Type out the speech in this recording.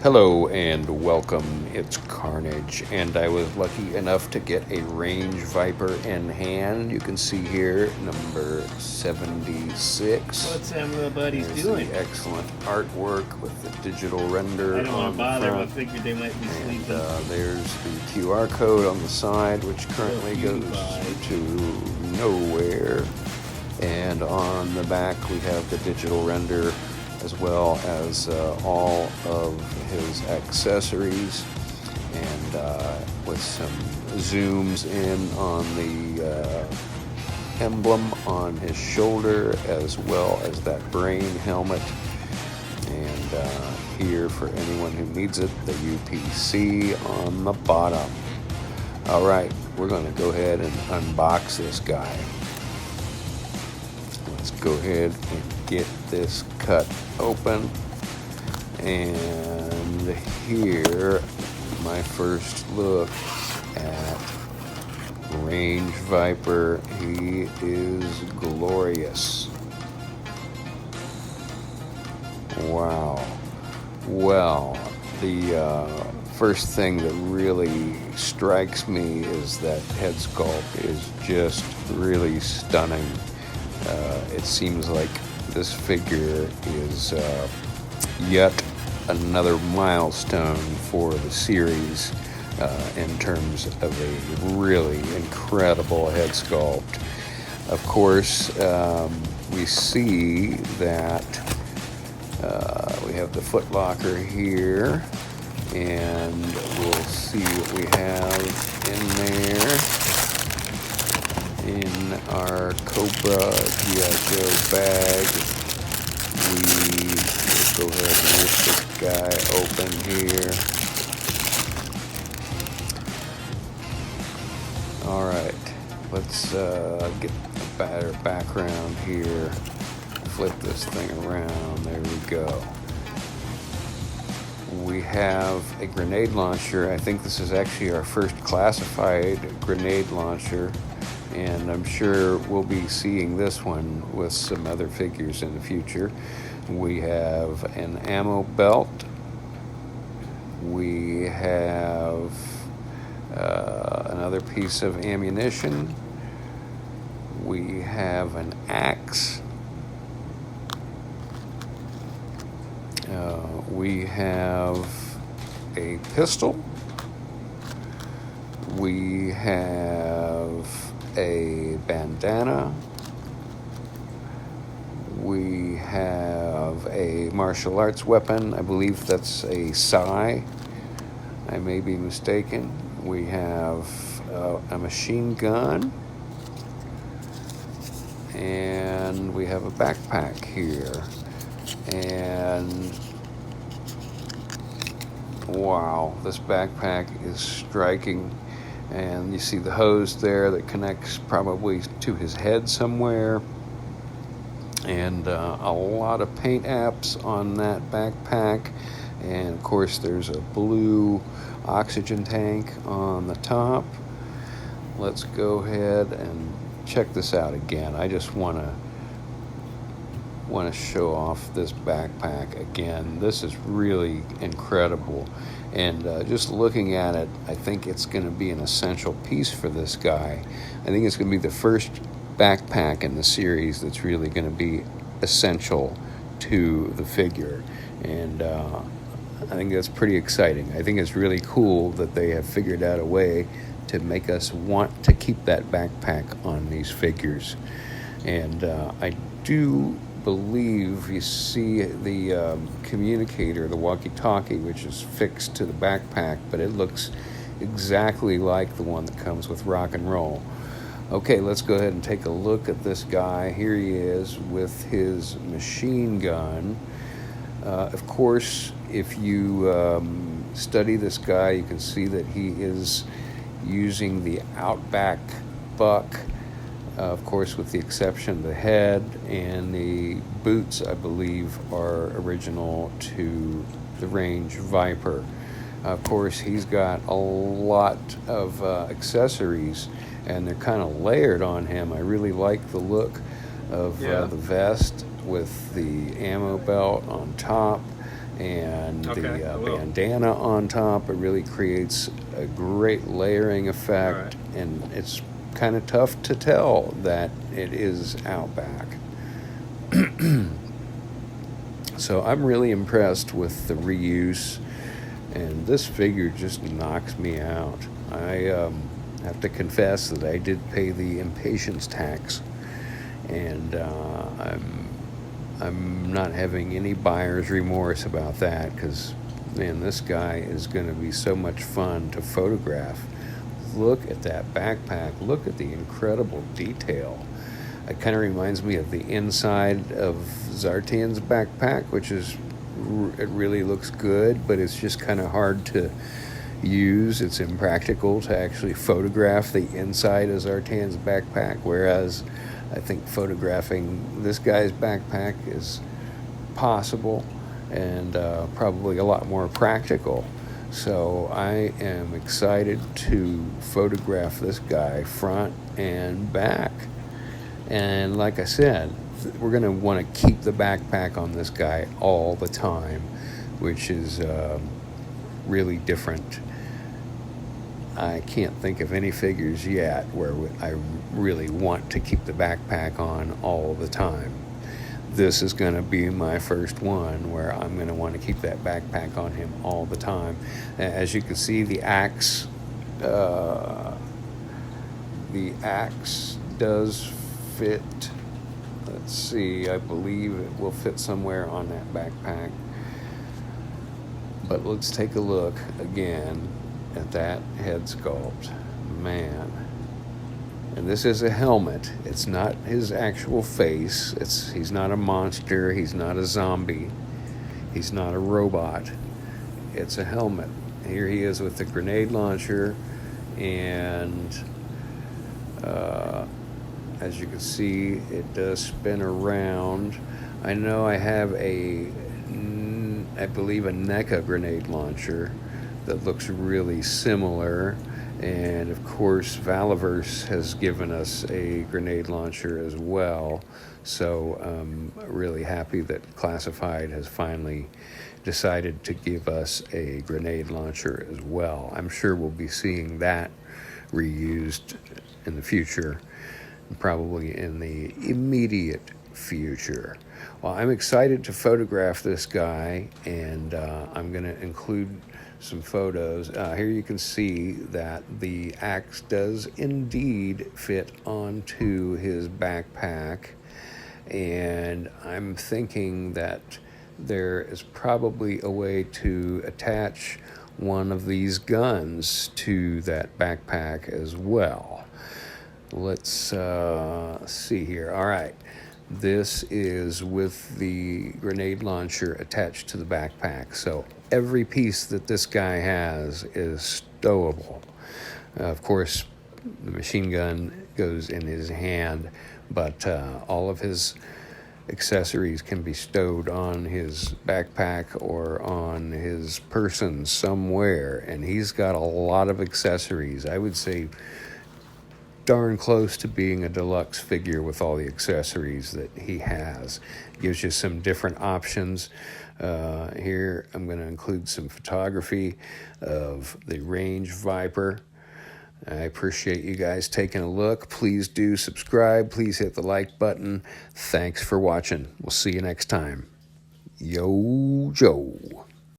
Hello and welcome, it's Carnage, and I was lucky enough to get a Range Viper in hand. You can see here, number 76. What's them little buddies There's doing? the excellent artwork with the digital render I don't want on to the bother them. I front. figured they might be And sleeping. there's the QR code on the side, which currently goes to nowhere. And on the back we have the digital render, as well as all of his accessories, and with some zooms in on the emblem on his shoulder, as well as that brain helmet. And here, for anyone who needs it, the UPC on the bottom. All right, we're going to go ahead and unbox this guy. Let's go ahead and get this cut open. And here, my first look at Range Viper. He is glorious. Wow. Well, the first thing that really strikes me is that head sculpt is just really stunning. It seems like this figure is yet another milestone for the series in terms of a really incredible head sculpt. Of course, we see that we have the foot locker here, and we'll see what we have in there. In our Cobra G.I. Joe bag, we will go ahead and rip this guy open here. Alright, let's get a better background here. Flip this thing around. There we go. We have a grenade launcher. I think this is actually our first classified grenade launcher, and I'm sure we'll be seeing this one with some other figures in the future. We have an ammo belt. We have another piece of ammunition. We have an axe. We have a pistol. We have a bandana. We have a martial arts weapon. I believe that's a sai. I may be mistaken. We have a machine gun. And we have a backpack here. And wow, this backpack is striking. And you see the hose there that connects probably to his head somewhere. And a lot of paint apps on that backpack. And of course there's a blue oxygen tank on the top. Let's go ahead and check this out again. I just want to show off this backpack again. This is really incredible, and just looking at it, I think it's going to be an essential piece for this guy. I think it's going to be the first backpack in the series that's really going to be essential to the figure, and I think that's pretty exciting. I think it's really cool that they have figured out a way to make us want to keep that backpack on these figures. And I do believe you see the communicator, the walkie-talkie, which is fixed to the backpack, but it looks exactly like the one that comes with Rock and Roll. Okay, let's go ahead and take a look at this guy. Here he is with his machine gun. Of course, if you study this guy, you can see that he is using the Outback buck. Of course, with the exception of the head, and the boots, I believe, are original to the Range Viper. Of course, he's got a lot of accessories, and they're kind of layered on him. I really like the look of the vest with the ammo belt on top. and Okay, the I will. bandana on top. It really creates a great layering effect, All right. and it's kind of tough to tell that it is Outback. So I'm really impressed with the reuse, and this figure just knocks me out. I have to confess that I did pay the impatience tax, and I'm not having any buyer's remorse about that, because man, this guy is going to be so much fun to photograph. Look at that backpack. Look at the incredible detail. It kind of reminds me of the inside of Zartan's backpack, which is, it really looks good, but it's just kind of hard to use. It's impractical to actually photograph the inside of Zartan's backpack, whereas I think photographing this guy's backpack is possible and probably a lot more practical. So I am excited to photograph this guy front and back. And like I said, we're going to want to keep the backpack on this guy all the time, which is really different. I can't think of any figures yet where I really want to keep the backpack on all the time. This is going to be my first one where I'm going to want to keep that backpack on him all the time. As you can see, the axe does fit. Let's see, I believe it will fit somewhere on that backpack. But let's take a look again at that head sculpt. Man. And this is a helmet. It's not his actual face. He's not a monster. He's not a zombie. He's not a robot. It's a helmet. Here he is with the grenade launcher, and as you can see, it does spin around. I know I have I believe a NECA grenade launcher that looks really similar. And of course, Valiverse has given us a grenade launcher as well. So I'm really happy that Classified has finally decided to give us a grenade launcher as well. I'm sure we'll be seeing that reused in the future, probably in the immediate future. Well, I'm excited to photograph this guy, and I'm going to include some photos. Here you can see that the axe does indeed fit onto his backpack, and I'm thinking that there is probably a way to attach one of these guns to that backpack as well. Let's see here. All right. This is with the grenade launcher attached to the backpack. So every piece that this guy has is stowable. Of course, the machine gun goes in his hand, but all of his accessories can be stowed on his backpack or on his person somewhere. And he's got a lot of accessories. I would say darn close to being a deluxe figure with all the accessories that he has. Gives you some different options. Here I'm going to include some photography of the Range Viper. I appreciate you guys taking a look. Please do subscribe. Please hit the like button. Thanks for watching. We'll see you next time. Yo, Joe.